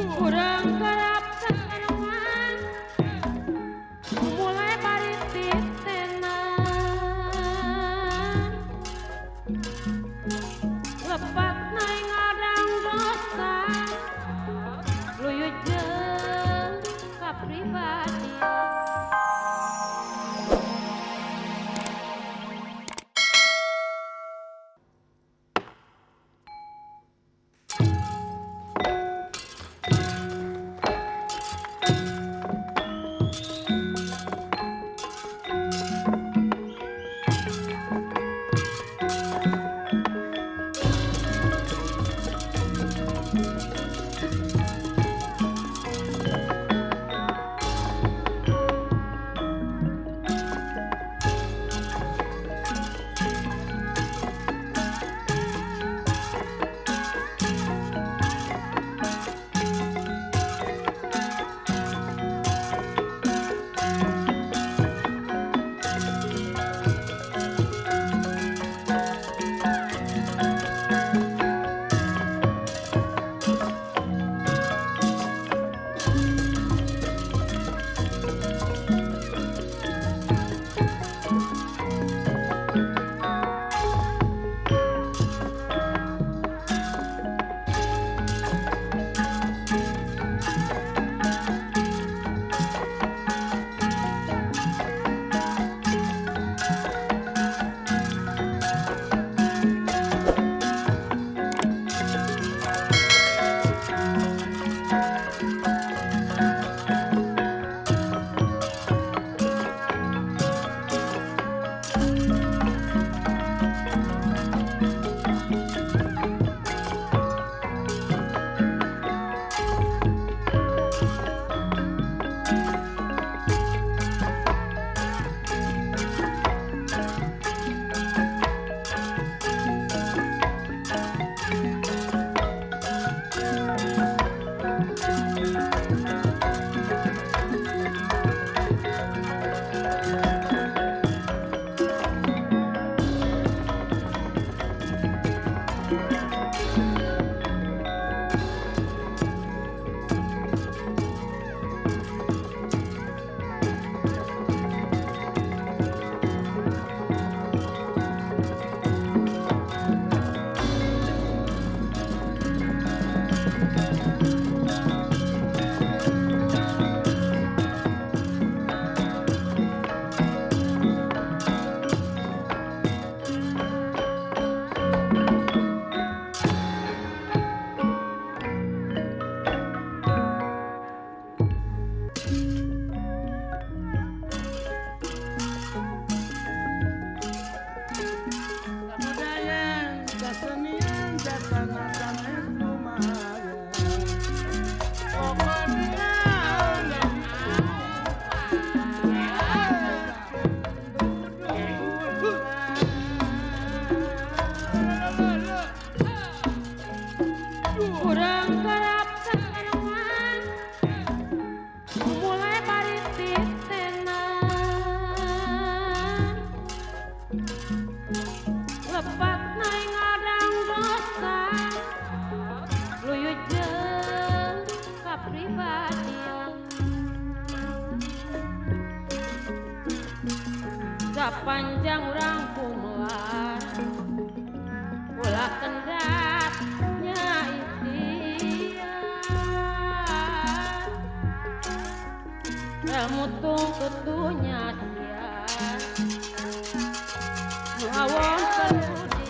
kurang kerap senengan mulai bari titenan lepat naik ngadang dosa luyut jeung kapribadi. Kurang kerap senengan mulai bari titenan lepat naik ngadang dosa luyut jeung kapribadian. Sapanjang urang kumelar ulah kendapnya mutung ketunya sian nuawon terudi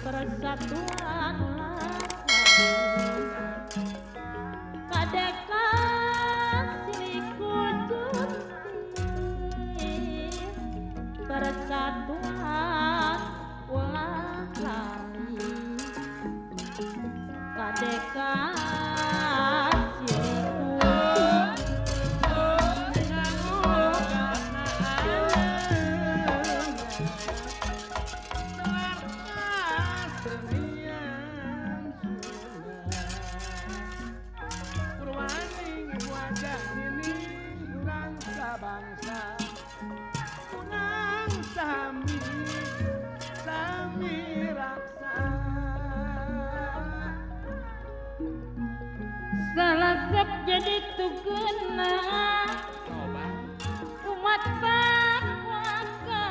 persatuan bangsa unang sami sami raksa salasep jadi tugena umat warga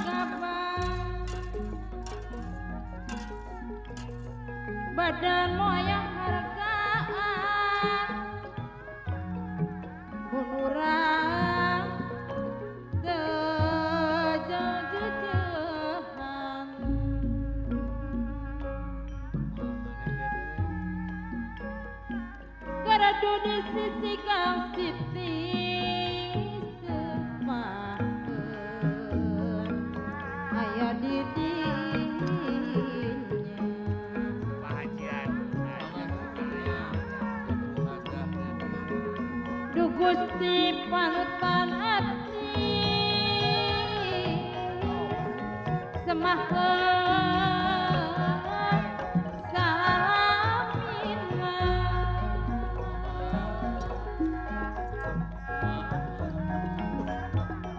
kabang badan moyang hargaan hunurang gejejehan garadu di sisi kang siti semakeun aya di Gusti panutan ati semaheun salamina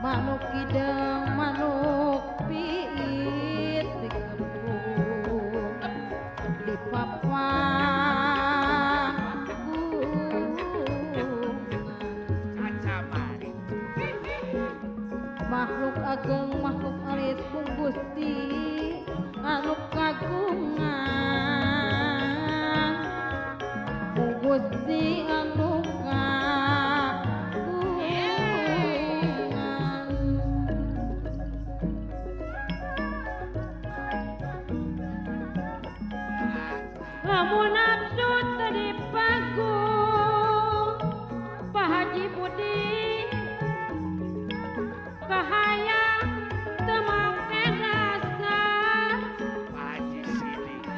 manuk kideng manuk piit dikembung di papan makhluk ageng makhluk alit kung Gusti anu kagungan kung Gusti anu kagungan lamun nafsu teu dipagung Pak Haji Budi bahaya temake dasar Haji Sidik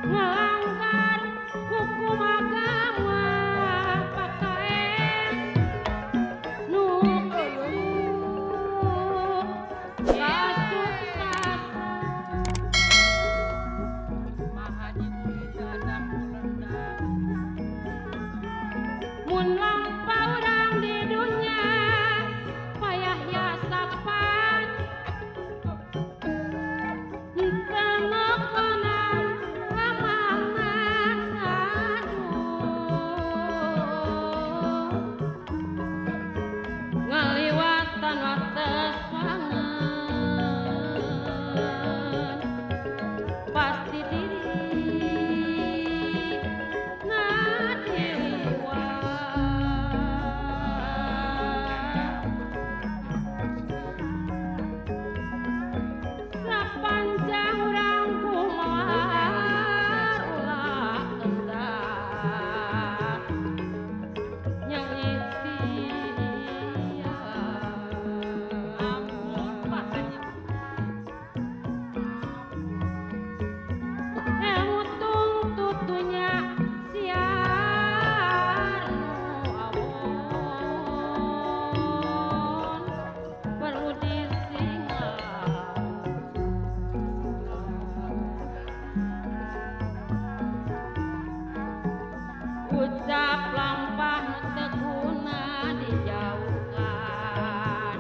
melanggar hukum agama PKS nu kasuksasan Pak Haji Budi dadang bulendak mun lampau urang di dunia payah ya sapan tenekonan amangan ngaliwatan watesangan pasti diri panjang urang kumawar ulah endah yang isia ampun Pak Haji mutung tutunya siar nu awon perlu disingat ucap lampah teguna dijauhkan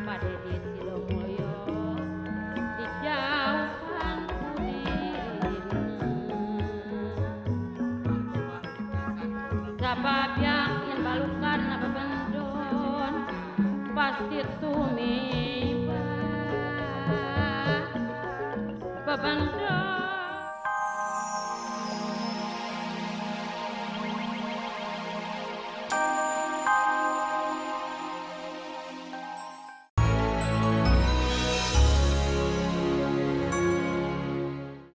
pada di Silomulyo dijauhkan kudina sabab yakin balukan bendon pasti tumiba beban